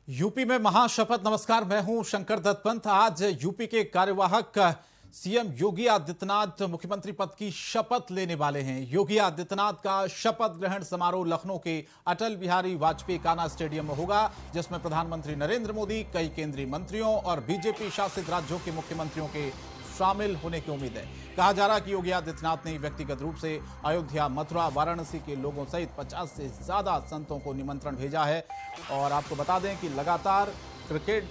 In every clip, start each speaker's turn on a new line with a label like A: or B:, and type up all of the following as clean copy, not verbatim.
A: UP में महाशपथ। नमस्कार, मैं हूं शंकर दत्त पंत। आज यूपी के कार्यवाहक सीएम योगी आदित्यनाथ मुख्यमंत्री पद की शपथ लेने वाले हैं। योगी आदित्यनाथ का शपथ ग्रहण समारोह लखनऊ के अटल बिहारी वाजपेयी कान्हा स्टेडियम में होगा, जिसमें प्रधानमंत्री नरेंद्र मोदी, कई केंद्रीय मंत्रियों और बीजेपी शासित राज्यों के मुख्यमंत्रियों के शामिल होने की उम्मीद है। कहा जा रहा है कि योगी आदित्यनाथ ने व्यक्तिगत रूप से अयोध्या, मथुरा, वाराणसी के लोगों सहित 50 से ज्यादा संतों को निमंत्रण भेजा है। और आपको बता दें कि लगातार क्रिकेट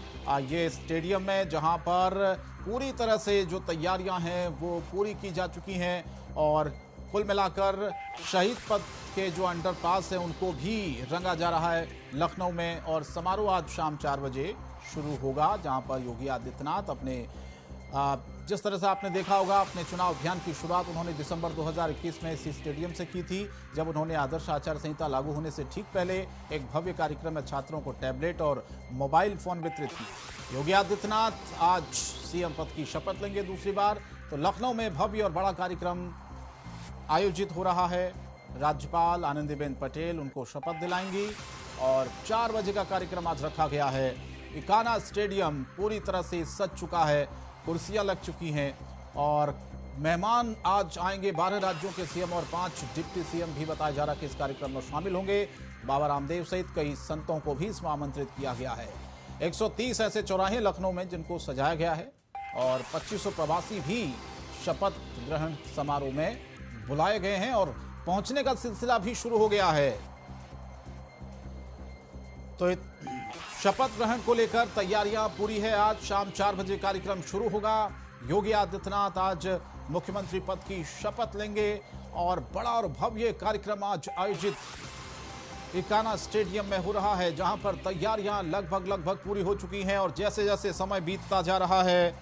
A: ये स्टेडियम में, जहां पर पूरी तरह से जो तैयारियां हैं वो पूरी की जा चुकी हैं और कुल मिलाकर शहीद पथ के जो अंडरपास है उनको भी रंगा जा रहा है लखनऊ में। और समारोह आज शाम 4 बजे शुरू होगा, जहां पर योगी आदित्यनाथ अपने जिस तरह से आपने देखा होगा, अपने चुनाव अभियान की शुरुआत उन्होंने दिसंबर 2021 में इसी स्टेडियम से की थी, जब उन्होंने आदर्श आचार संहिता लागू होने से ठीक पहले एक भव्य कार्यक्रम में छात्रों को टैबलेट और मोबाइल फोन वितरित किए। योगी आदित्यनाथ आज सीएम पद की शपथ लेंगे दूसरी बार। तो लखनऊ में भव्य और बड़ा कार्यक्रम आयोजित हो रहा है। राज्यपाल आनंदीबेन पटेल उनको शपथ दिलाएंगी और 4 बजे का कार्यक्रम आज रखा गया है। कान्हा स्टेडियम पूरी तरह से सज चुका है, कुर्सियां लग चुकी हैं और मेहमान आज आएंगे। 12 राज्यों के सीएम और 5 डिप्टी सीएम भी बताया जा रहा है कि इस कार्यक्रम में शामिल होंगे। बाबा रामदेव सहित कई संतों को भी इसमें आमंत्रित किया गया है। 130 ऐसे चौराहे लखनऊ में जिनको सजाया गया है और 2500 प्रवासी भी शपथ ग्रहण समारोह में बुलाए गए हैं और पहुंचने का सिलसिला भी शुरू हो गया है। तो शपथ ग्रहण को लेकर तैयारियां पूरी है। आज शाम 4 बजे कार्यक्रम शुरू होगा। योगी आदित्यनाथ आज मुख्यमंत्री पद की शपथ लेंगे और बड़ा और भव्य कार्यक्रम आज आयोजित कान्हा स्टेडियम में हो रहा है, जहां पर तैयारियां लगभग पूरी हो चुकी हैं। और जैसे जैसे समय बीतता जा रहा है,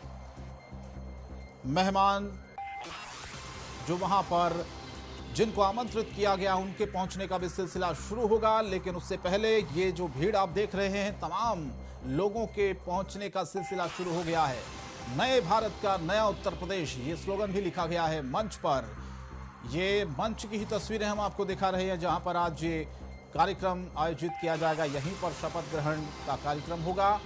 A: मेहमान जो वहां पर जिनको आमंत्रित किया गया उनके पहुंचने का भी सिलसिला शुरू होगा। लेकिन उससे पहले ये जो भीड़ आप देख रहे हैं, तमाम लोगों के पहुंचने का सिलसिला शुरू हो गया है। नए भारत का नया उत्तर प्रदेश, ये स्लोगन भी लिखा गया है मंच पर। ये मंच की ही तस्वीरें हम आपको दिखा रहे हैं, जहां पर आज ये कार्यक्रम आयोजित किया जाएगा। यहीं पर शपथ ग्रहण का कार्यक्रम होगा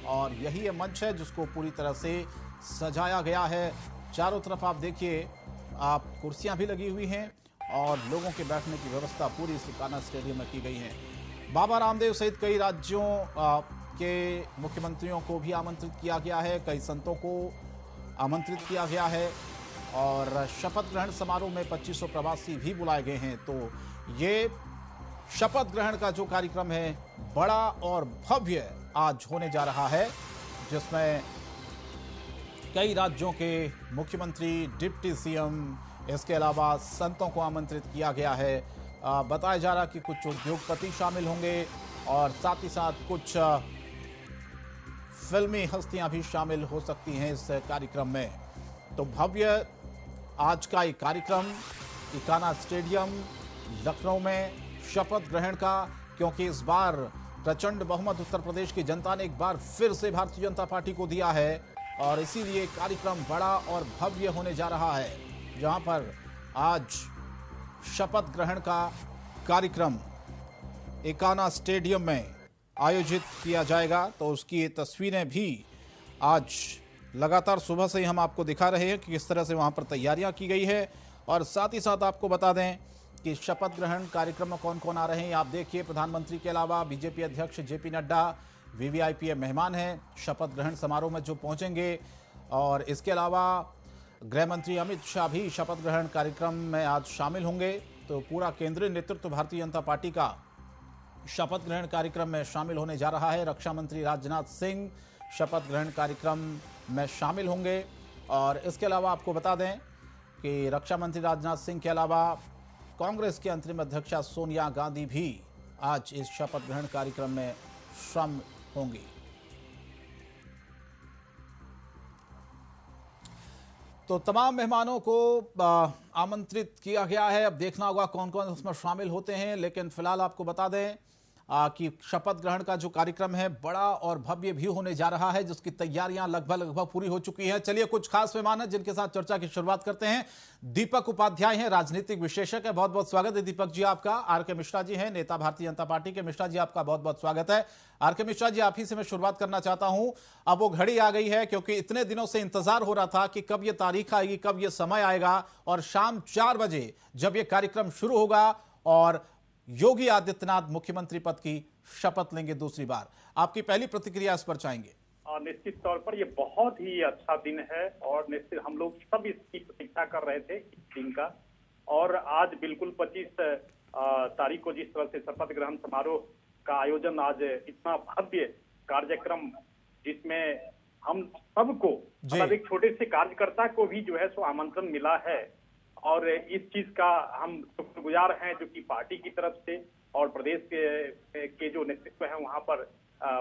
A: और यही ये मंच है जिसको पूरी तरह से सजाया गया है। चारों तरफ आप देखिए, आप कुर्सियां भी लगी हुई हैं और लोगों के बैठने की व्यवस्था पूरी इस कान्हा स्टेडियम में की गई है। बाबा रामदेव सहित कई राज्यों के मुख्यमंत्रियों को भी आमंत्रित किया गया है, कई संतों को आमंत्रित किया गया है और शपथ ग्रहण समारोह में 2500 प्रवासी भी बुलाए गए हैं। तो ये शपथ ग्रहण का जो कार्यक्रम है बड़ा और भव्य आज होने जा रहा है, जिसमें कई राज्यों के मुख्यमंत्री, डिप्टी सीएम, इसके अलावा संतों को आमंत्रित किया गया है। बताया जा रहा कि कुछ उद्योगपति शामिल होंगे और साथ ही साथ कुछ फिल्मी हस्तियां भी शामिल हो सकती हैं इस कार्यक्रम में। तो भव्य आज का ये कार्यक्रम कान्हा स्टेडियम लखनऊ में शपथ ग्रहण का, क्योंकि इस बार प्रचंड बहुमत उत्तर प्रदेश की जनता ने एक बार फिर से भारतीय जनता पार्टी को दिया है और इसीलिए कार्यक्रम बड़ा और भव्य होने जा रहा है, जहां पर आज शपथ ग्रहण का कार्यक्रम कान्हा स्टेडियम में आयोजित किया जाएगा। तो उसकी ये तस्वीरें भी आज लगातार सुबह से ही हम आपको दिखा रहे हैं कि किस तरह से वहां पर तैयारियां की गई है। और साथ ही साथ आपको बता दें कि शपथ ग्रहण कार्यक्रम में कौन कौन आ रहे हैं। आप देखिए, प्रधानमंत्री के अलावा बीजेपी अध्यक्ष जेपी नड्डा वीवीआईपी मेहमान हैं शपथ ग्रहण समारोह में जो पहुंचेंगे। और इसके अलावा गृह मंत्री अमित शाह भी शपथ ग्रहण कार्यक्रम में आज शामिल होंगे। तो पूरा केंद्रीय नेतृत्व भारतीय जनता पार्टी का शपथ ग्रहण कार्यक्रम में शामिल होने जा रहा है। रक्षा मंत्री राजनाथ सिंह शपथ ग्रहण कार्यक्रम में शामिल होंगे। और इसके अलावा आपको बता दें कि रक्षा मंत्री राजनाथ सिंह के अलावा कांग्रेस के अंतरिम अध्यक्षा सोनिया गांधी भी आज इस शपथ ग्रहण कार्यक्रम में शामिल होंगी। तो तमाम मेहमानों को आमंत्रित किया गया है। अब देखना होगा कौन कौन इसमें शामिल होते हैं। लेकिन फिलहाल आपको बता दें, कि शपथ ग्रहण का जो कार्यक्रम है बड़ा और भव्य भी होने जा रहा है, जिसकी तैयारियां लगभग पूरी हो चुकी हैं। चलिए कुछ खास मेहमान हैं जिनके साथ चर्चा की शुरुआत करते हैं। दीपक उपाध्याय हैं, राजनीतिक विश्लेषक है। बहुत बहुत स्वागत है दीपक जी आपका। आर के मिश्रा जी हैं, नेता भारतीय जनता पार्टी के। मिश्रा जी आपका बहुत बहुत स्वागत है। आर के मिश्रा जी, आप ही से मैं शुरुआत करना चाहता हूं। अब वो घड़ी आ गई है, क्योंकि इतने दिनों से इंतजार हो रहा था कि कब ये तारीख आएगी, कब ये समय आएगा, और शाम 4 बजे जब ये कार्यक्रम शुरू होगा और योगी आदित्यनाथ मुख्यमंत्री पद की शपथ लेंगे दूसरी बार। आपकी पहली प्रतिक्रिया इस पर चाहेंगे।
B: निश्चित तौर पर ये बहुत ही अच्छा दिन है और निश्चित हम लोग सब इसकी प्रतीक्षा कर रहे थे इस दिन का। और आज बिल्कुल 25 तारीख को जिस तरह से शपथ ग्रहण समारोह का आयोजन, आज इतना भव्य कार्यक्रम जिसमें हम सबको, मतलब एक छोटे से कार्यकर्ता को भी जो है सो आमंत्रण मिला है, और इस चीज का हम शुक्रगुजार हैं जो कि पार्टी की तरफ से और प्रदेश के जो नेतृत्व है वहां पर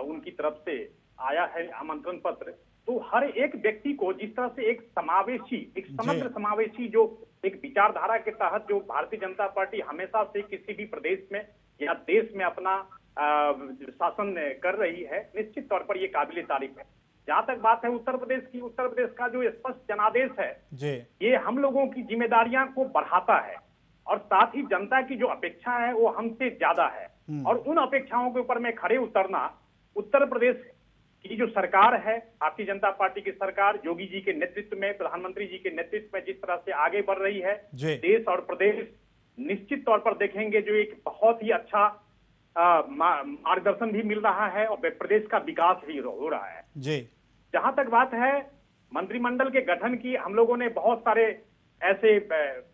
B: उनकी तरफ से आया है आमंत्रण पत्र। तो हर एक व्यक्ति को जिस तरह से एक समावेशी, एक समग्र समावेशी जो एक विचारधारा के तहत जो भारतीय जनता पार्टी हमेशा से किसी भी प्रदेश में या देश में अपना शासन कर रही है, निश्चित तौर पर ये काबिले तारीफ है। जहां तक बात है उत्तर प्रदेश की, उत्तर प्रदेश का जो स्पष्ट जनादेश है ये हम लोगों की जिम्मेदारियां को बढ़ाता है, और साथ ही जनता की जो अपेक्षा है वो हमसे ज्यादा है, और उन अपेक्षाओं के ऊपर में खड़े उतरना उत्तर प्रदेश की जो सरकार है, भारतीय जनता पार्टी की सरकार, योगी जी के नेतृत्व में, प्रधानमंत्री जी के नेतृत्व में जिस तरह से आगे बढ़ रही है, देश और प्रदेश निश्चित तौर पर देखेंगे जो एक बहुत ही अच्छा मार्गदर्शन भी मिल रहा है और प्रदेश का विकास भी हो रहा है। जहां तक बात है मंत्रिमंडल के गठन की, हम लोगों ने बहुत सारे ऐसे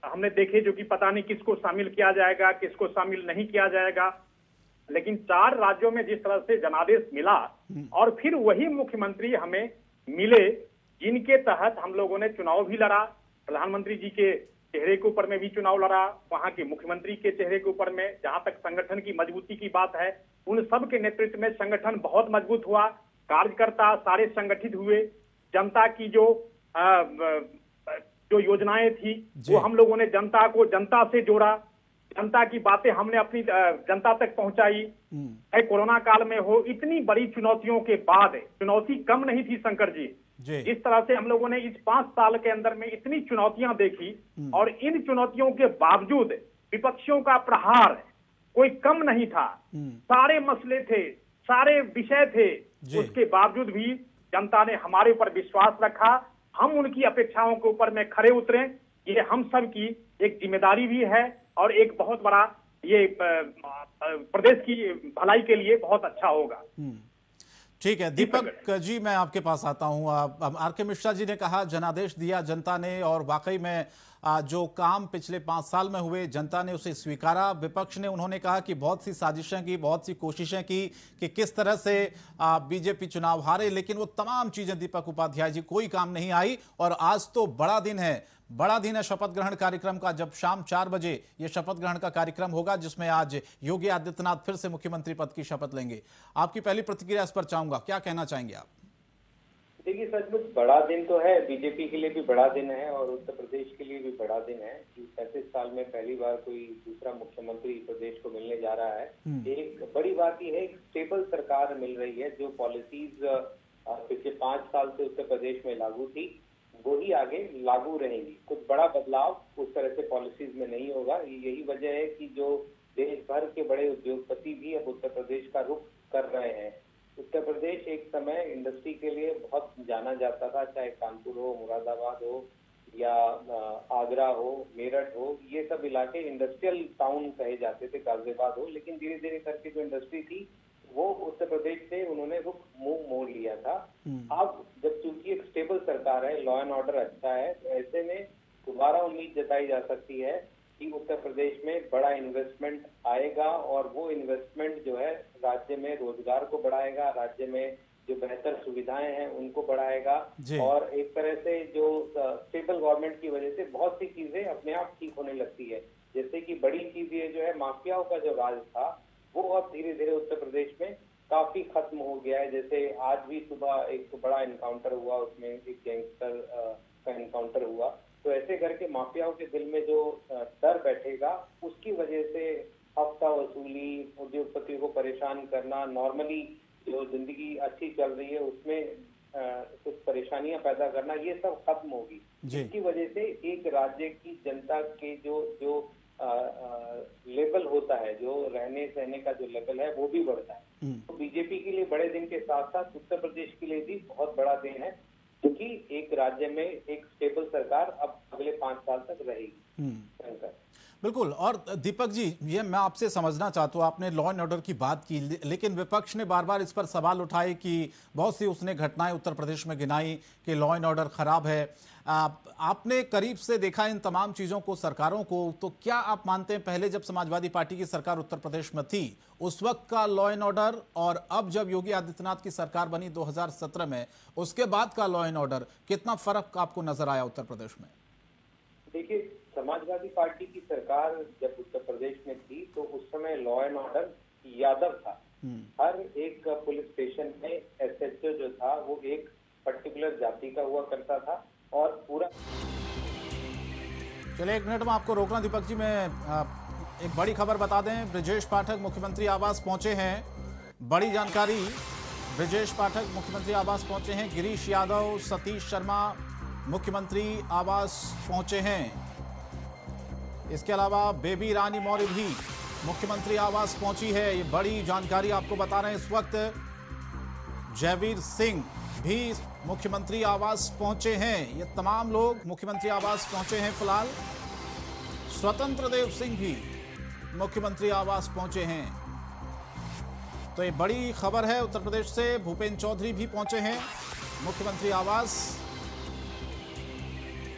B: हमने देखे जो कि पता नहीं किसको शामिल किया जाएगा, किसको शामिल नहीं किया जाएगा, लेकिन 4 राज्यों में जिस तरह से जनादेश मिला और फिर वही मुख्यमंत्री हमें मिले जिनके तहत हम लोगों ने चुनाव भी लड़ा, प्रधानमंत्री जी के चेहरे के ऊपर में भी चुनाव लड़ा, वहां के मुख्यमंत्री के चेहरे के ऊपर में। जहां तक संगठन की मजबूती की बात है, उन सब के नेतृत्व में संगठन बहुत मजबूत हुआ, कार्यकर्ता सारे संगठित हुए, जनता की जो योजनाएं थी वो हम लोगों ने जनता को जनता से जोड़ा, जनता की बातें हमने अपनी जनता तक पहुंचाई। कोरोना काल में हो, इतनी बड़ी चुनौतियों के बाद, चुनौती कम नहीं थी शंकर जी, जिस तरह से हम लोगों ने इस 5 साल के अंदर में इतनी चुनौतियां देखी, और इन चुनौतियों के बावजूद विपक्षियों का प्रहार कोई कम नहीं था, सारे मसले थे, सारे विषय थे, उसके बावजूद भी जनता ने हमारे ऊपर विश्वास रखा, हम उनकी अपेक्षाओं के ऊपर में खरे उतरे। ये हम सब की एक जिम्मेदारी भी है और एक बहुत बड़ा ये प्रदेश की भलाई के लिए बहुत अच्छा होगा।
A: ठीक है दीपक जी, मैं आपके पास आता हूं। आर के मिश्रा जी ने कहा जनादेश दिया जनता ने, और वाकई में जो काम पिछले 5 साल में हुए जनता ने उसे स्वीकारा। विपक्ष ने, उन्होंने कहा कि बहुत सी साजिशें की, बहुत सी कोशिशें की कि किस तरह से बीजेपी चुनाव हारे, लेकिन वो तमाम चीजें दीपक उपाध्याय जी कोई काम नहीं आई। और आज तो बड़ा दिन है, बड़ा दिन है शपथ ग्रहण कार्यक्रम का, जब शाम 4 बजे ये शपथ ग्रहण का कार्यक्रम होगा, जिसमें आज योगी आदित्यनाथ फिर से मुख्यमंत्री पद की शपथ लेंगे। आपकी पहली प्रतिक्रिया इस पर चाहूंगा, क्या कहना चाहेंगे आप?
C: देखिए, सचमुच बड़ा दिन तो है, बीजेपी के लिए भी बड़ा दिन है और उत्तर प्रदेश के लिए भी बड़ा दिन है कि 35 साल में पहली बार कोई दूसरा मुख्यमंत्री प्रदेश को मिलने जा रहा है। एक बड़ी बात यह है, एक स्टेबल सरकार मिल रही है, जो पॉलिसीज पिछले 5 साल से उत्तर प्रदेश में लागू थी वही आगे लागू रहेंगी। कुछ बड़ा बदलाव उस तरह से पॉलिसीज में नहीं होगा। यही वजह है कि जो देश भर के बड़े उद्योगपति भी अब उत्तर प्रदेश का रुख कर रहे हैं। उत्तर प्रदेश एक समय इंडस्ट्री के लिए बहुत जाना जाता था, चाहे कानपुर हो, मुरादाबाद हो या आगरा हो, मेरठ हो, ये सब इलाके इंडस्ट्रियल टाउन कहे जाते थे, गाजियाबाद हो, लेकिन धीरे धीरे करके जो इंडस्ट्री थी वो उत्तर प्रदेश से उन्होंने रुख मुंह मोड़ लिया था। अब जब चूंकि एक स्टेबल सरकार है, लॉ एंड ऑर्डर अच्छा है, तो ऐसे में दोबारा उम्मीद जताई जा सकती है कि उत्तर प्रदेश में बड़ा इन्वेस्टमेंट आएगा और वो इन्वेस्टमेंट जो है राज्य में रोजगार को बढ़ाएगा, राज्य में जो बेहतर सुविधाएं हैं उनको बढ़ाएगा, और एक तरह से जो स्टेबल गवर्नमेंट की वजह से बहुत सी चीजें अपने आप ठीक होने लगती है। जैसे कि बड़ी चीज ये जो है, माफियाओं का जो राज था वो अब धीरे धीरे उत्तर प्रदेश में काफी खत्म हो गया है। जैसे आज भी सुबह एक बड़ा इनकाउंटर हुआ, उसमें एक गैंगस्टर का इनकाउंटर हुआ, तो ऐसे करके माफियाओं के दिल में जो डर बैठेगा उसकी वजह से हफ्ता वसूली, उद्योगपतियों को परेशान करना, नॉर्मली जो जिंदगी अच्छी चल रही है उसमें कुछ परेशानियां पैदा करना, ये सब खत्म होगी। इसकी वजह से एक राज्य की जनता के जो जो लेवल होता है, जो रहने सहने का जो लेवल है वो भी बढ़ता है। तो बीजेपी के लिए बड़े दिन के साथ साथ उत्तर प्रदेश के लिए भी बहुत बड़ा दिन है, क्योंकि एक राज्य में एक स्टेबल सरकार अब अगले 5 साल तक रहेगी।
A: बिल्कुल। और दीपक जी, ये मैं आपसे समझना चाहता हूँ, आपने लॉ एंड ऑर्डर की बात की, लेकिन विपक्ष ने बार बार इस पर सवाल उठाए कि बहुत सी उसने घटनाएं उत्तर प्रदेश में गिनाई कि लॉ एंड ऑर्डर खराब है। आपने करीब से देखा इन तमाम चीज़ों को, सरकारों को, तो क्या आप मानते हैं पहले जब समाजवादी पार्टी की सरकार उत्तर प्रदेश में थी उस वक्त का लॉ एंड ऑर्डर और अब जब योगी आदित्यनाथ की सरकार बनी 2017 में, उसके बाद का लॉ एंड ऑर्डर, कितना फर्क आपको नजर आया उत्तर प्रदेश में?
C: देखिए, समाजवादी पार्टी की सरकार जब उत्तर प्रदेश में थी तो उस समय लॉ एंड ऑर्डर यादव था। हर एक पुलिस स्टेशन में एसएचओ जो था वो एक पर्टिकुलर जाति का हुआ करता था और पूरा।
A: चलिए 1 मिनट में आपको रोकना दीपक जी, मैं एक बड़ी खबर बता दें। ब्रजेश पाठक मुख्यमंत्री आवास पहुंचे हैं, बड़ी जानकारी। ब्रजेश पाठक मुख्यमंत्री आवास पहुंचे हैं, गिरीश यादव, सतीश शर्मा मुख्यमंत्री आवास पहुंचे हैं। इसके अलावा बेबी रानी मौर्य भी मुख्यमंत्री आवास पहुंची है, ये बड़ी जानकारी आपको बता रहे हैं इस वक्त। जयवीर सिंह भी मुख्यमंत्री आवास पहुंचे हैं, ये तमाम लोग मुख्यमंत्री आवास पहुंचे हैं फिलहाल। स्वतंत्र देव सिंह भी मुख्यमंत्री आवास पहुंचे हैं। तो ये बड़ी खबर है उत्तर प्रदेश से। भूपेंद्र चौधरी भी पहुंचे हैं मुख्यमंत्री आवास।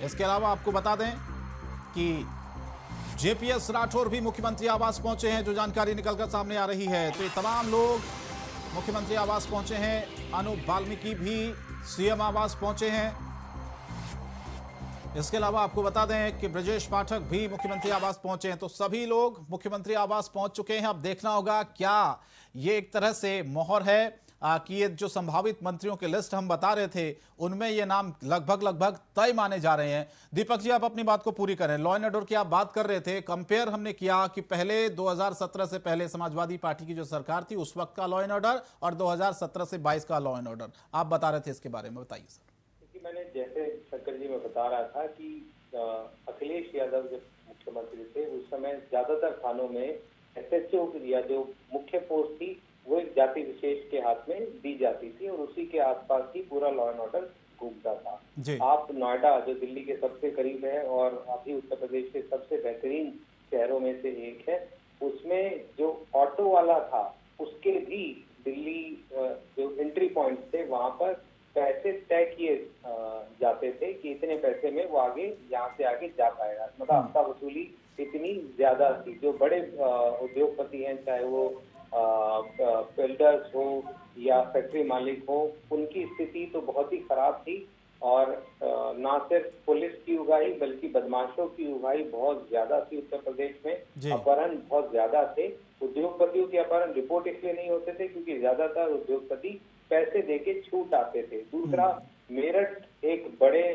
A: इसके अलावा आपको बता दें कि जेपीएस राठौर भी मुख्यमंत्री आवास पहुंचे हैं, जो जानकारी निकलकर सामने आ रही है। तो ये तमाम लोग मुख्यमंत्री आवास पहुंचे हैं। अनूप वाल्मीकि भी सीएम आवास पहुंचे हैं। इसके अलावा आपको बता दें कि ब्रजेश पाठक भी मुख्यमंत्री आवास पहुंचे हैं। तो सभी लोग मुख्यमंत्री आवास पहुंच चुके हैं। अब देखना होगा क्या ये एक तरह से मोहर है कि ये जो संभावित मंत्रियों की लिस्ट हम बता रहे थे उनमें ये नाम लगभग तय माने जा रहे हैं। दीपक जी, आप अपनी बात को पूरी करें। लॉ एंड ऑर्डर की आप बात कर रहे थे, कंपेयर हमने किया कि पहले 2017 से पहले समाजवादी पार्टी की जो सरकार थी उस वक्त का लॉ एंड ऑर्डर और 2017 से 22 का लॉ एंड ऑर्डर आप बता रहे थे, इसके बारे में बताइए सर।
C: क्योंकि मैंने जैसे शंकर जी मैं बता रहा था कि अखिलेश यादव जब मुख्यमंत्री थे उस समय ज्यादातर थानों में एसएचओ या जो मुख्य पोस्ट थी वो एक जाति विशेष के हाथ में दी जाती थी और उसी के आसपास ही पूरा लॉ एंड ऑर्डर घूमता था। आप नोएडा जो दिल्ली के सबसे करीब है और अभी उत्तर प्रदेश के सबसे बेहतरीन शहरों में से एक है, उसमें जो ऑटो वाला था उसके भी दिल्ली जो एंट्री पॉइंट थे वहां पर पैसे तय किए जाते थे कि इतने पैसे में वो आगे यहाँ से आगे जा पाएगा। मतलब हफ्ता वसूली इतनी ज्यादा थी। जो बड़े उद्योगपति हैं, चाहे वो बिल्डर्स हो या फैक्ट्री मालिक हो, उनकी स्थिति तो बहुत ही खराब थी। और ना सिर्फ पुलिस की उगाही बल्कि बदमाशों की उगाही बहुत ज्यादा थी उत्तर प्रदेश में। अपहरण बहुत ज्यादा थे। उद्योगपतियों के अपहरण रिपोर्ट इसलिए नहीं होते थे क्योंकि ज्यादातर उद्योगपति पैसे देके छूट आते थे। दूसरा, मेरठ एक बड़े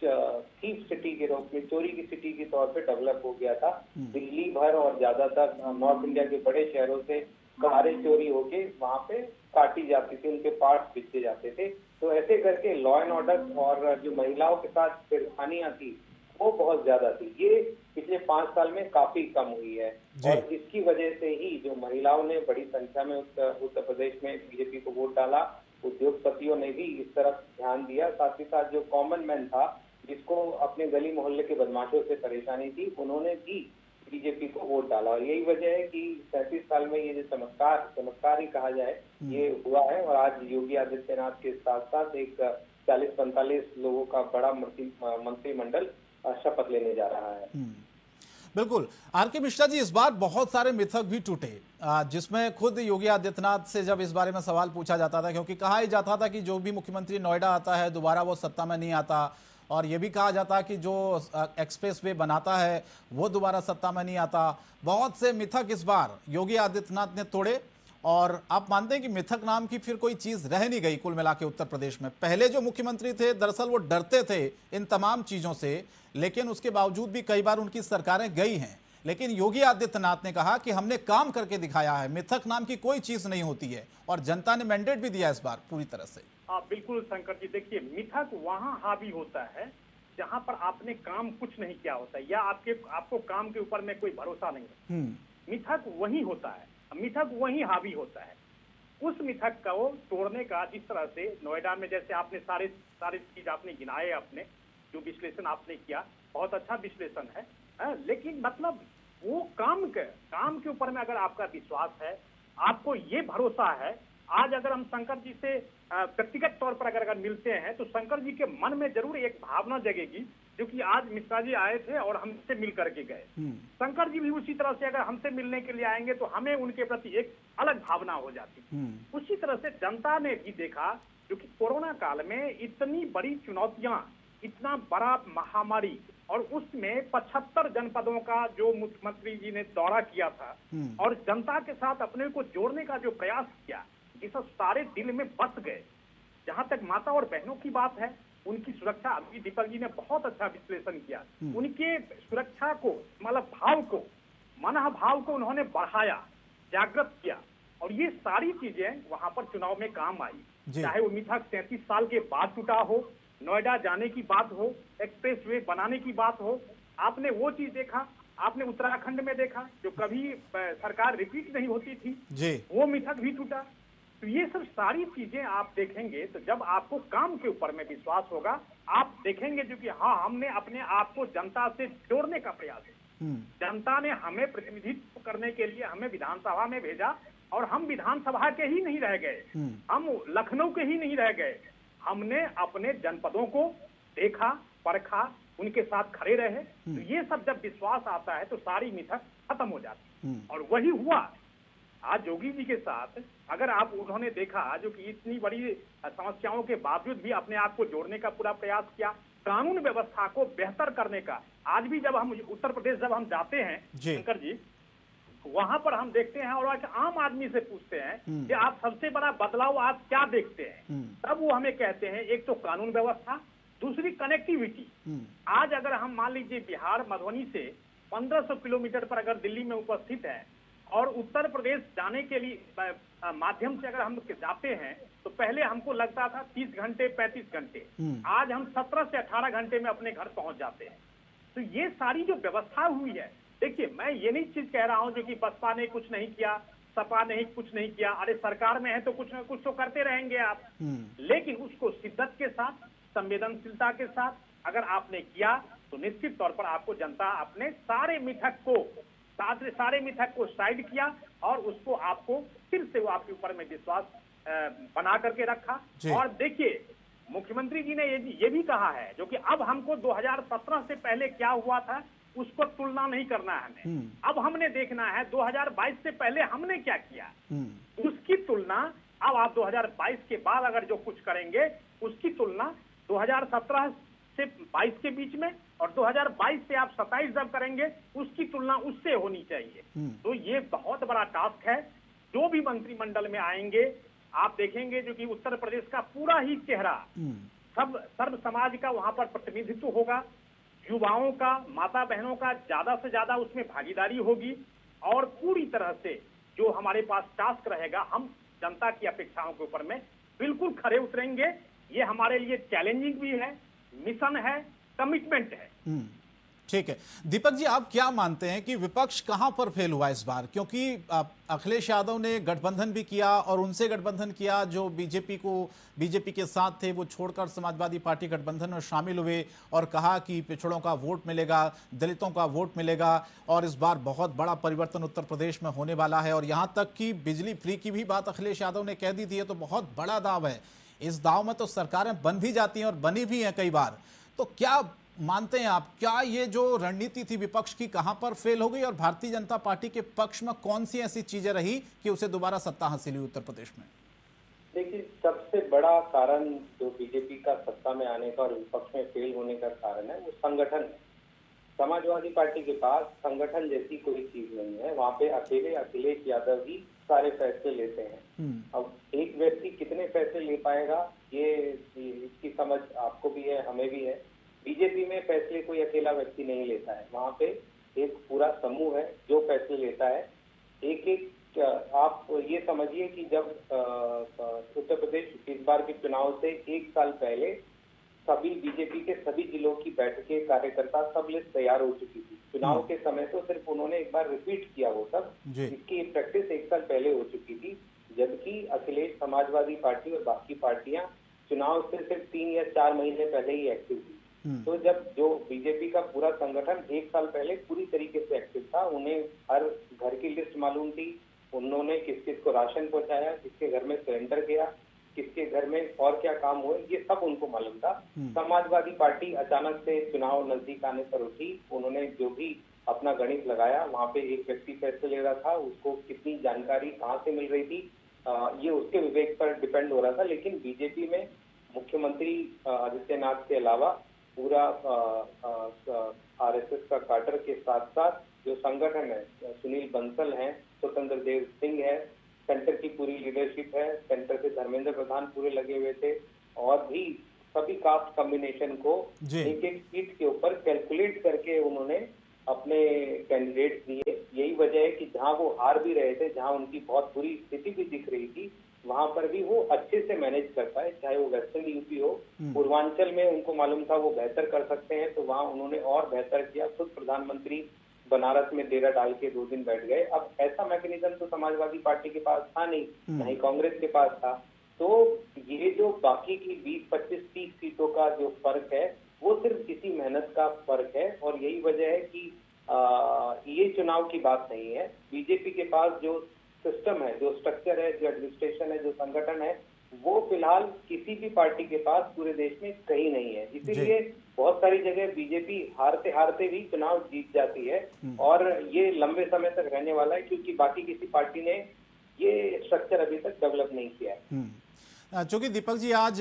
C: थीफ सिटी के रूप में, चोरी की सिटी के तौर पे डेवलप हो गया था। दिल्ली भर और ज्यादातर नॉर्थ इंडिया के बड़े शहरों से कारें चोरी होके वहां पे काटी जाती थी, उनके पार्ट्स बेचे जाते थे। तो ऐसे करके लॉ एंड ऑर्डर और जो महिलाओं के साथ छेड़खानियां थी वो बहुत ज्यादा थी। ये पिछले 5 साल में काफी कम हुई है और इसकी वजह से ही जो महिलाओं ने बड़ी संख्या में उत्तर प्रदेश में बीजेपी को वोट डाला, उद्योगपतियों ने भी इस तरफ ध्यान दिया। साथ ही साथ जो कॉमन मैन था, जिसको अपने गली मोहल्ले के बदमाशों से परेशानी थी, उन्होंने भी बीजेपी को वोट डाला। और यही वजह है कि 37 साल में ये जो चमत्कार ही कहा जाए ये हुआ है। और आज योगी आदित्यनाथ के साथ साथ एक 40-45 लोगों का बड़ा मंत्रिमंडल शपथ लेने जा रहा है।
A: बिल्कुल। आर.के. मिश्रा जी, इस बार बहुत सारे मिथक भी टूटे, जिसमें खुद योगी आदित्यनाथ से जब इस बारे में सवाल पूछा जाता था, क्योंकि कहा ही जाता था कि जो भी मुख्यमंत्री नोएडा आता है दोबारा वो सत्ता में नहीं आता, और ये भी कहा जाता कि जो एक्सप्रेस वे बनाता है वो दोबारा सत्ता में नहीं आता। बहुत से मिथक इस बार योगी आदित्यनाथ ने तोड़े और आप मानते हैं कि मिथक नाम की फिर कोई चीज रह नहीं गई कुल मिला के उत्तर प्रदेश में। पहले जो मुख्यमंत्री थे दरअसल वो डरते थे इन तमाम चीजों से, लेकिन उसके बावजूद भी कई बार उनकी सरकारें गई हैं, लेकिन योगी आदित्यनाथ ने कहा कि हमने काम करके दिखाया है, मिथक नाम की कोई चीज नहीं होती है, और जनता ने मैंडेट भी दिया इस बार पूरी तरह से।
B: बिल्कुल शंकर जी, देखिए मिथक वहां हावी होता है जहां पर आपने काम कुछ नहीं किया होता है या आपको काम के ऊपर में कोई भरोसा नहीं है। मिथक वही होता है, मिथक वही हावी होता है। उस मिथक को तोड़ने का जिस तरह से नोएडा में जैसे आपने सारे चीज आपने गिनाए, अपने जो विश्लेषण आपने किया बहुत अच्छा विश्लेषण है, लेकिन मतलब वो काम के ऊपर में अगर आपका विश्वास है, आपको ये भरोसा है, आज अगर हम शंकर जी से व्यक्तिगत तौर पर अगर मिलते हैं तो शंकर जी के मन में जरूर एक भावना जगेगी, जो कि आज मिश्रा जी आए थे और हमसे मिल करके गए। शंकर जी भी उसी तरह से अगर हमसे मिलने के लिए आएंगे तो हमें उनके प्रति एक अलग भावना हो जाती। उसी तरह से जनता ने भी देखा, जो कि कोरोना काल में इतनी बड़ी चुनौतियां, इतना बड़ा महामारी, और उसमें 75 जनपदों का जो मुख्यमंत्री जी ने दौरा किया था और जनता के साथ अपने को जोड़ने का जो प्रयास किया, ये सब सारे दिल में बस गए। जहां तक माता और बहनों की बात है, उनकी सुरक्षा, अभी दीपक जी ने बहुत अच्छा विश्लेषण किया, उनके सुरक्षा को, मतलब भाव को, मन भाव को उन्होंने बढ़ाया, जागृत किया, और ये सारी चीजें वहां पर चुनाव में काम आई। चाहे वो मिथक 33 साल के बाद टूटा हो, नोएडा जाने की बात हो, एक्सप्रेस वे बनाने की बात हो, आपने वो चीज देखा। आपने उत्तराखंड में देखा, जो कभी सरकार रिपीट नहीं होती थी, वो मिथक भी टूटा। तो ये सब सारी चीजें आप देखेंगे तो जब आपको काम के ऊपर में विश्वास होगा, आप देखेंगे जो कि हाँ, हमने अपने आप को जनता से जोड़ने का प्रयास है। जनता ने हमें प्रतिनिधित्व करने के लिए हमें विधानसभा में भेजा, और हम विधानसभा के ही नहीं रह गए, हम लखनऊ के ही नहीं रह गए, हमने अपने जनपदों को देखा, परखा, उनके साथ खड़े रहे। तो ये सब जब विश्वास आता है तो सारी मिथक खत्म हो जाती है, और वही हुआ आज योगी जी के साथ। अगर आप उन्होंने देखा जो कि इतनी बड़ी समस्याओं के बावजूद भी अपने आप को जोड़ने का पूरा प्रयास किया, कानून व्यवस्था को बेहतर करने का। आज भी जब हम उत्तर प्रदेश जब हम जाते हैं शंकर जी, वहां पर हम देखते हैं और आम आदमी से पूछते हैं कि आप सबसे बड़ा बदलाव आप क्या देखते हैं, तब वो हमें कहते हैं एक तो कानून व्यवस्था, दूसरी कनेक्टिविटी। आज अगर हम मान लीजिए बिहार मधुबनी से 1500 किलोमीटर पर अगर दिल्ली में उपस्थित है, और उत्तर प्रदेश जाने के लिए माध्यम से अगर हम जाते हैं तो पहले हमको लगता था 30 घंटे 35 घंटे, आज हम 17 से 18 घंटे में अपने घर पहुंच जाते हैं। तो ये सारी जो व्यवस्था हुई है, देखिए मैं ये नहीं चीज कह रहा हूं जो कि बसपा ने कुछ नहीं किया, सपा ने कुछ नहीं किया, अरे सरकार में है तो कुछ न कुछ तो करते रहेंगे आप, लेकिन उसको शिद्दत के साथ, संवेदनशीलता के साथ अगर आपने किया तो निश्चित तौर पर आपको जनता अपने सारे मिथक को साइड किया, और उसको आपको फिर से वो आपके ऊपर में विश्वास बना करके रखा। और देखिए मुख्यमंत्री जी ने ये भी कहा है, जो कि अब हमको 2017 से पहले क्या हुआ था उसको तुलना नहीं करना है हमें, अब हमने देखना है 2022 से पहले हमने क्या किया, उसकी तुलना अब आप 2022 के बाद अगर जो कुछ करेंगे उसकी तुलना 2017 से 22 के बीच में, और 2022 से आप 27 जब करेंगे उसकी तुलना उससे होनी चाहिए। तो ये बहुत बड़ा टास्क है। जो भी मंत्रिमंडल में आएंगे आप देखेंगे जो कि उत्तर प्रदेश का पूरा ही चेहरा, सब सर्व समाज का वहां पर प्रतिनिधित्व होगा, युवाओं का, माता बहनों का ज्यादा से ज्यादा उसमें भागीदारी होगी, और पूरी तरह से जो हमारे पास टास्क रहेगा, हम जनता की अपेक्षाओं के ऊपर में बिल्कुल खरे उतरेंगे। ये हमारे लिए चैलेंजिंग भी है, मिशन है, कमिटमेंट है।
A: ठीक है दीपक जी, आप क्या मानते हैं कि विपक्ष कहां पर फेल हुआ इस बार? क्योंकि अखिलेश यादव ने गठबंधन भी किया और उनसे गठबंधन किया, जो बीजेपी के साथ थे वो छोड़कर समाजवादी पार्टी गठबंधन में शामिल हुए और कहा कि पिछड़ों का वोट मिलेगा, दलितों का वोट मिलेगा, और इस बार बहुत बड़ा परिवर्तन उत्तर प्रदेश में होने वाला है। और यहां तक कि बिजली फ्री की भी बात अखिलेश यादव ने कह दी थी। तो बहुत बड़ा दाव है, इस दाव में तो सरकारें बन भी जाती हैं और बनी भी हैं कई बार। तो क्या मानते हैं आप, क्या ये जो रणनीति थी विपक्ष की कहां पर फेल हो गई, और भारतीय जनता पार्टी के पक्ष में कौन सी ऐसी चीजें रही कि उसे दोबारा सत्ता हासिल हुई उत्तर प्रदेश में?
C: देखिए, सबसे बड़ा कारण जो बीजेपी का सत्ता में आने का और विपक्ष में फेल होने का कारण है वो संगठन है। समाजवादी पार्टी के पास संगठन जैसी कोई चीज नहीं है। वहाँ पे अकेले अखिलेश यादव ही सारे फैसले लेते हैं। अब एक व्यक्ति कितने फैसले ले पाएगा, ये इसकी समझ आपको भी है, हमें भी है। बीजेपी में फैसले कोई अकेला व्यक्ति नहीं लेता है। वहाँ पे एक पूरा समूह है जो फैसले लेता है। एक एक आप ये समझिए कि जब उत्तर प्रदेश इस बार के चुनाव से एक साल पहले सभी बीजेपी के सभी जिलों की बैठकें, कार्यकर्ता सब लिस्ट तैयार हो चुकी थी। चुनाव के समय तो सिर्फ उन्होंने एक बार रिपीट किया वो सब, इसकी प्रैक्टिस एक साल पहले हो चुकी थी। जबकि अखिलेश समाजवादी पार्टी और बाकी पार्टियां चुनाव से सिर्फ 3 या 4 महीने पहले ही एक्टिव थी। तो जब जो बीजेपी का पूरा संगठन एक साल पहले पूरी तरीके से एक्टिव था, उन्हें हर घर की लिस्ट मालूम थी, उन्होंने किस किस को राशन पहुंचाया, किसके घर में सिलेंडर गया, किसके घर में और क्या काम हुए, ये सब उनको मालूम था। समाजवादी पार्टी अचानक से चुनाव नजदीक आने पर उठी, उन्होंने जो भी अपना गणित लगाया, वहां पे एक व्यक्ति फैसले ले रहा था, उसको कितनी जानकारी कहाँ से मिल रही थी, ये उसके विवेक पर डिपेंड हो रहा था। लेकिन बीजेपी में मुख्यमंत्री आदित्यनाथ के अलावा पूरा आरएसएस का काडर के साथ साथ जो संगठन है, सुनील बंसल हैं, स्वतंत्र देव सिंह है, सेंटर की पूरी लीडरशिप है, सेंटर से धर्मेंद्र प्रधान पूरे लगे हुए थे, और भी सभी कास्ट कॉम्बिनेशन को एक एक सीट के ऊपर कैलकुलेट करके उन्होंने अपने कैंडिडेट दिए। यही वजह है कि जहां वो हार भी रहे थे, जहां उनकी बहुत बुरी स्थिति भी दिख रही थी, वहां पर भी वो अच्छे से मैनेज कर पाए। चाहे वो वेस्टर्न यूपी हो, पूर्वांचल में उनको मालूम था वो बेहतर कर सकते हैं, तो वहां उन्होंने और बेहतर किया। खुद प्रधानमंत्री बनारस में डेरा डाल के 2 दिन बैठ गए। अब ऐसा मैकेनिज्म तो समाजवादी पार्टी के पास था नहीं, ना ही कांग्रेस के पास था। तो ये जो बाकी की 20, 25, 30 सीटों का जो फर्क है, वो सिर्फ इसी मेहनत का फर्क है। और यही वजह है कि ये चुनाव की बात नहीं है। बीजेपी के पास जो सिस्टम है, जो स्ट्रक्चर है, जो एडमिनिस्ट्रेशन है, जो संगठन है, वो फिलहाल किसी भी पार्टी के पास पूरे देश में कहीं नहीं है। इसीलिए बहुत सारी जगह बीजेपी हारते हारते भी चुनाव जीत जाती है, और ये लंबे समय तक रहने वाला है, क्योंकि बाकी किसी पार्टी ने ये स्ट्रक्चर अभी तक डेवलप नहीं किया है।
A: चूंकि दीपक जी आज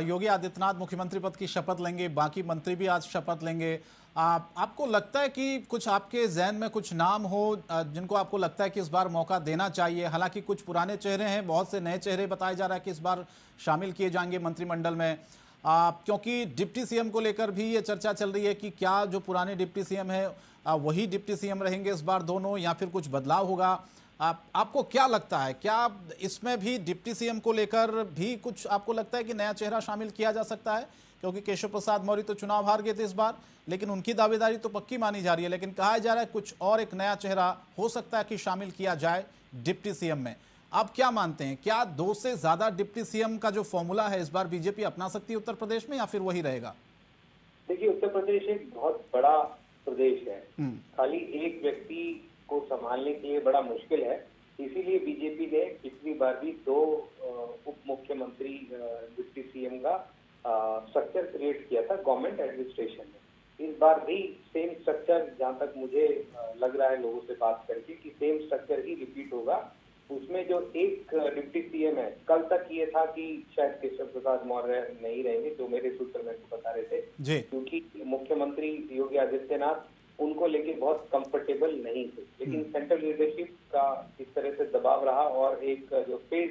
A: योगी आदित्यनाथ मुख्यमंत्री पद की शपथ लेंगे, बाकी मंत्री भी आज शपथ लेंगे, आपको लगता है कि कुछ आपके जहन में कुछ नाम हो जिनको आपको लगता है कि इस बार मौका देना चाहिए? हालांकि कुछ पुराने चेहरे हैं, बहुत से नए चेहरे बताया जा रहा है कि इस बार शामिल किए जाएंगे मंत्रिमंडल में, क्योंकि डिप्टी सीएम को लेकर भी ये चर्चा चल रही है कि क्या जो पुराने डिप्टी सीएम है वही डिप्टी सीएम रहेंगे इस बार दोनों, या फिर कुछ बदलाव होगा? आपको क्या लगता है, क्या इसमें भी डिप्टी सीएम को लेकर भी कुछ आपको लगता है कि नया चेहरा शामिल किया जा सकता है? क्योंकि केशव प्रसाद मौर्य तो चुनाव हार गए थे इस बार, लेकिन उनकी दावेदारी तो पक्की मानी जा रही है, लेकिन कहा जा रहा है कुछ और एक नया चेहरा हो सकता है कि शामिल किया जाए डिप्टी सीएम में। आप क्या मानते हैं, क्या 2 से ज्यादा डिप्टी सीएम का जो फॉर्मूला है इस बार बीजेपी अपना सकती है उत्तर प्रदेश में, या फिर वही रहेगा?
C: देखिए, उत्तर प्रदेश एक बहुत बड़ा प्रदेश है, खाली एक व्यक्ति को संभालने के लिए बड़ा मुश्किल है। इसीलिए बीजेपी ने पिछली बार भी 2 उप मुख्यमंत्री डिप्टी सीएम का स्ट्रक्चर क्रिएट किया था गवर्नमेंट एडमिनिस्ट्रेशन में। इस बार भी सेम स्ट्रक्चर, जहां तक मुझे लग रहा है लोगों से बात करके, कि सेम स्ट्रक्चर ही रिपीट होगा। उसमें जो एक डिप्टी सीएम है, कल तक ये था कि शायद केशव प्रसाद मौर्य नहीं रहेंगे, जो मेरे सूत्र मेरे को बता रहे थे, क्योंकि मुख्यमंत्री योगी आदित्यनाथ उनको लेके बहुत कंफर्टेबल नहीं थे। लेकिन सेंट्रल लीडरशिप का इस तरह से दबाव रहा, और एक जो फेस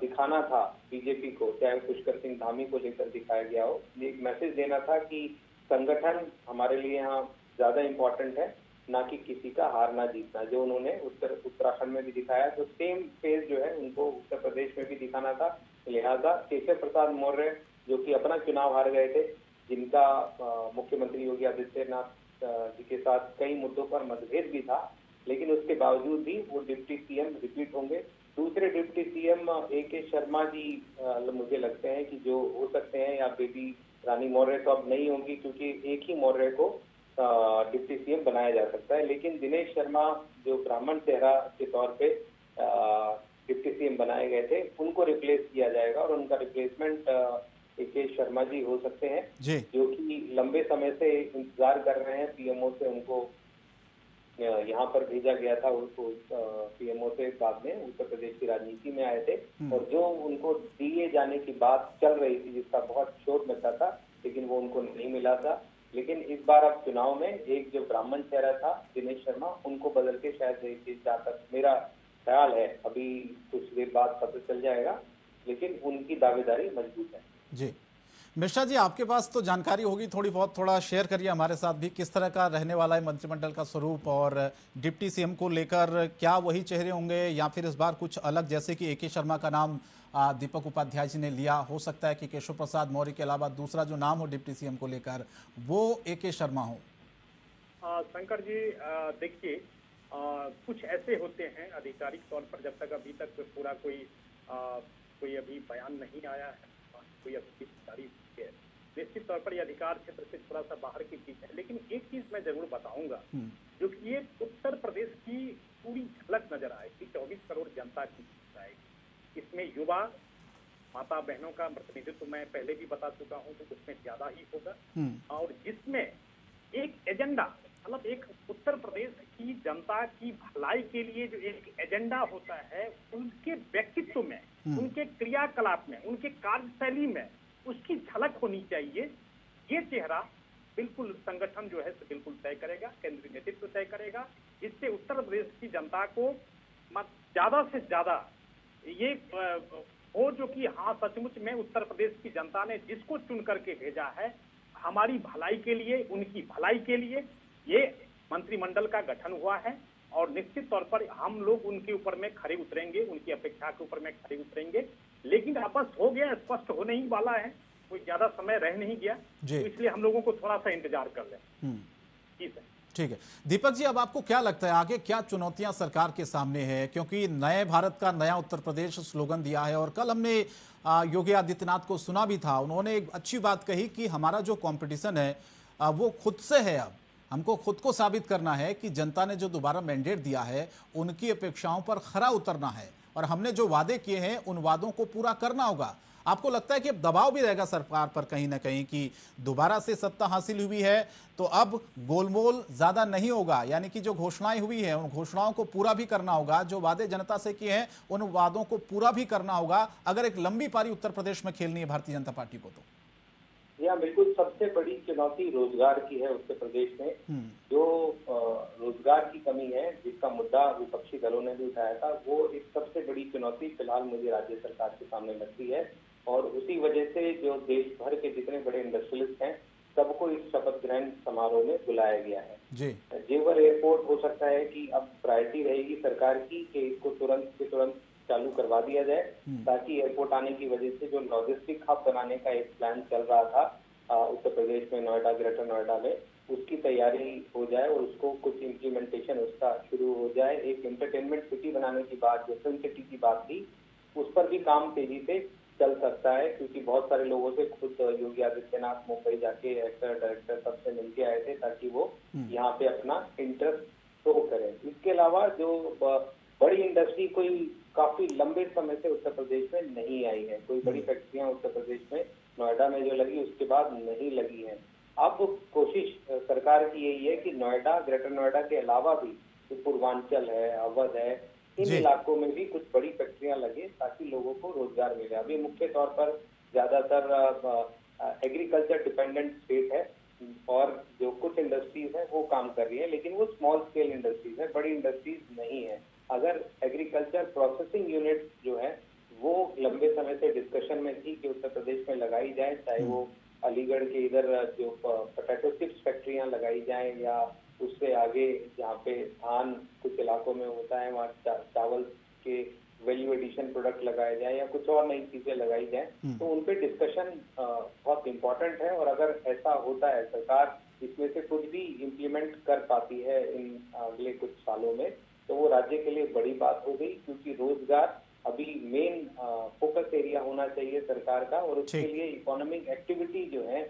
C: दिखाना था बीजेपी को, चाहे पुष्कर सिंह धामी को लेकर दिखाया गया हो, एक मैसेज देना था कि संगठन हमारे लिए यहाँ ज्यादा इम्पोर्टेंट है, ना कि किसी का हारना जीतना, जो उन्होंने उत्तराखंड में भी दिखाया। तो सेम फेज जो है उनको उत्तर प्रदेश में भी दिखाना था। लिहाजा केशव प्रसाद मौर्य, जो कि अपना चुनाव हार गए थे, जिनका मुख्यमंत्री योगी आदित्यनाथ जी के साथ कई मुद्दों पर मतभेद भी था, लेकिन उसके बावजूद भी वो डिप्टी सीएम रिपीट होंगे। दूसरे deputy CM A K. Sharma ji मुझे लगते हैं कि जो हो सकते हैं, या बेबी रानी मौर्य तो अब नहीं होंगी, क्योंकि एक ही मौर्य को डिप्टी सीएम बनाया जा सकता है। लेकिन दिनेश शर्मा जो ब्राह्मण चेहरा के तौर पे डिप्टी सीएम बनाए गए थे, उनको रिप्लेस किया जाएगा, और उनका रिप्लेसमेंट ए.के. शर्मा जी हो सकते हैं, जो कि लंबे समय से इंतजार कर रहे हैं पीएमओ से। उनको यहाँ पर भेजा गया था, उनको पीएमओ से बाद में उत्तर प्रदेश की राजनीति में आए थे, और जो उनको दिए जाने की बात चल रही थी, जिसका बहुत शोर मचा था, लेकिन वो उनको नहीं मिला था। लेकिन इस बार अब चुनाव में एक जो ब्राह्मण चेहरा था दिनेश शर्मा, उनको बदल के शायद, जहाँ तक मेरा ख्याल है, अभी कुछ देर बाद पता चल जाएगा, लेकिन उनकी दावेदारी मजबूत है।
A: जी, मिश्रा जी, आपके पास तो जानकारी होगी थोड़ी बहुत, थोड़ा शेयर करिए हमारे साथ भी, किस तरह का रहने वाला है मंत्रिमंडल का स्वरूप, और डिप्टी सीएम को लेकर क्या वही चेहरे होंगे या फिर इस बार कुछ अलग, जैसे कि एके शर्मा का नाम दीपक उपाध्याय जी ने लिया, हो सकता है कि केशव प्रसाद मौर्य के अलावा दूसरा जो नाम हो डिप्टी सीएम को लेकर वो एके शर्मा हो।
B: शंकर जी, देखिए, कुछ ऐसे होते हैं आधिकारिक तौर पर, जब तक अभी तक पूरा कोई अभी बयान नहीं आया है, कोई अभी तारीफ है, निश्चित तौर पर ये अधिकार क्षेत्र से थोड़ा सा बाहर की चीज है। लेकिन एक चीज मैं जरूर बताऊंगा, जो कि ये उत्तर प्रदेश की पूरी झलक नजर आएगी, 24 करोड़ जनता की आएगी। इसमें युवा माता बहनों का प्रतिनिधित्व मैं पहले भी बता चुका हूँ, तो उसमें ज्यादा ही होगा। और जिसमें एक एजेंडा, मतलब एक उत्तर प्रदेश की जनता की भलाई के लिए जो एक एजेंडा होता है, उनके व्यक्तित्व में, उनके क्रियाकलाप में, उनके कार्यशैली में उसकी झलक होनी चाहिए। ये चेहरा बिल्कुल संगठन जो है बिल्कुल तय करेगा, केंद्रीय नेतृत्व तय करेगा, जिससे उत्तर प्रदेश की जनता को ज्यादा से ज्यादा ये हो जो कि हाँ, सचमुच में उत्तर प्रदेश की जनता ने जिसको चुन करके भेजा है हमारी भलाई के लिए, उनकी भलाई के लिए ये मंत्रिमंडल का गठन हुआ है। और निश्चित तौर पर हम लोग उनके ऊपर में खड़े उतरेंगे, उनकी अपेक्षा के ऊपर में खड़े उतरेंगे। लेकिन आपस हो गया, स्पष्ट होने ही वाला है, कोई ज्यादा समय रह नहीं गया, तो इसलिए हम लोगों को थोड़ा सा इंतजार कर लें।
A: ठीक है दीपक जी, अब आपको क्या लगता है आगे क्या चुनौतियां सरकार के सामने है, क्योंकि नए भारत का नया उत्तर प्रदेश स्लोगन दिया है, और कल हमने योगी आदित्यनाथ को सुना भी था, उन्होंने एक अच्छी बात कही कि हमारा जो कंपटीशन है वो खुद से है। अब हमको खुद को साबित करना है कि जनता ने जो दोबारा मैंडेट दिया है उनकी अपेक्षाओं पर खरा उतरना है, और हमने जो वादे किए हैं उन वादों को पूरा करना होगा। आपको लगता है कि अब दबाव भी रहेगा सरकार पर कहीं ना कहीं कि दोबारा से सत्ता हासिल हुई है तो अब गोलमोल ज्यादा नहीं होगा, यानी कि जो घोषणाएं हुई हैं उन घोषणाओं को पूरा भी करना होगा, जो वादे जनता से किए हैं उन वादों को पूरा भी करना होगा, अगर एक लंबी पारी उत्तर प्रदेश में खेलनी है भारतीय जनता पार्टी को तो?
C: यहाँ बिल्कुल सबसे बड़ी चुनौती रोजगार की है उत्तर प्रदेश में। जो रोजगार की कमी है, जिसका मुद्दा विपक्षी दलों ने भी उठाया था, वो एक सबसे बड़ी चुनौती फिलहाल मुझे राज्य सरकार के सामने लगती है। और उसी वजह से जो देश भर के जितने बड़े इंडस्ट्रियलिस्ट हैं सबको इस शपथ ग्रहण समारोह में बुलाया गया है। जेवर एयरपोर्ट हो सकता है कि अब प्रायोरिटी रहेगी सरकार की कि इसको तुरंत से तुरंत चालू करवा दिया जाए, ताकि एयरपोर्ट आने की वजह से जो लॉजिस्टिक हब बनाने का एक प्लान चल रहा था उत्तर प्रदेश में, नोएडा, ग्रेटर नोएडा में, उसकी तैयारी हो जाए और उसको कुछ इम्प्लीमेंटेशन उसका शुरू हो जाए। एक एंटरटेनमेंट सिटी बनाने की बात, जो फिल्म सिटी की बात थी, उस पर भी काम तेजी से चल सकता है, क्योंकि बहुत सारे लोगों से खुद योगी आदित्यनाथ मुंबई जाके एक्टर डायरेक्टर सबसे मिलके आए थे ताकि वो यहाँ पे अपना इंटरेस्ट शो करें। इसके अलावा जो बड़ी इंडस्ट्री कोई काफी लंबे समय से उत्तर प्रदेश में नहीं आई है, कोई बड़ी फैक्ट्रियां उत्तर प्रदेश में नोएडा में जो लगी उसके बाद नहीं लगी है। अब कोशिश सरकार की यही है कि नोएडा, ग्रेटर नोएडा के अलावा भी जो पूर्वांचल है, अवध है, इन इलाकों में भी कुछ बड़ी फैक्ट्रियां लगे ताकि लोगों को रोजगार मिले। अभी मुख्य तौर पर ज्यादातर एग्रीकल्चर डिपेंडेंट स्टेट है और जो कुछ इंडस्ट्रीज है वो काम कर रही है, लेकिन वो स्मॉल स्केल इंडस्ट्रीज है, बड़ी इंडस्ट्रीज नहीं है। अगर एग्रीकल्चर प्रोसेसिंग यूनिट जो है वो लंबे समय से डिस्कशन में थी कि उत्तर प्रदेश में लगाई जाए, चाहे वो अलीगढ़ के इधर जो पोटैटो चिप्स फैक्ट्रियां लगाई जाए या उससे आगे जहाँ पे धान कुछ इलाकों में होता है वहाँ चावल के वैल्यू एडिशन प्रोडक्ट लगाए जाए या कुछ और नई चीजें लगाई जाए, तो उन पे डिस्कशन बहुत इम्पोर्टेंट है। और अगर ऐसा होता है, सरकार इसमें से कुछ भी इम्प्लीमेंट कर पाती है इन अगले कुछ सालों में, तो वो राज्य के लिए बड़ी बात हो गई, क्योंकि रोजगार अभी मेन फोकस एरिया होना चाहिए सरकार का, और उसके लिए इकोनॉमिक एक्टिविटी जो है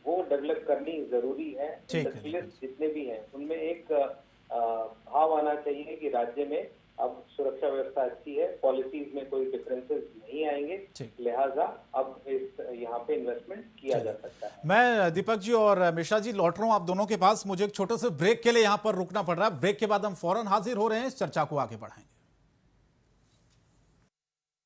C: वो डेवलप करनी जरूरी है। इंडस्ट्रियलिस्ट जितने भी हैं उनमें एक भाव आना चाहिए कि राज्य में अब सुरक्षा व्यवस्था अच्छी है, पॉलिसीज में कोई डिफरेंसेस नहीं आएंगे, लिहाजा अब इस यहाँ पे इन्वेस्टमेंट किया जा सकता है।
A: मैं दीपक जी और मिश्रा जी लौट रहा हूँ आप दोनों के पास, मुझे एक छोटे से ब्रेक के लिए यहाँ पर रुकना पड़ रहा है। ब्रेक के बाद हम फौरन हाजिर हो रहे हैं, इस चर्चा को आगे बढ़ाएंगे।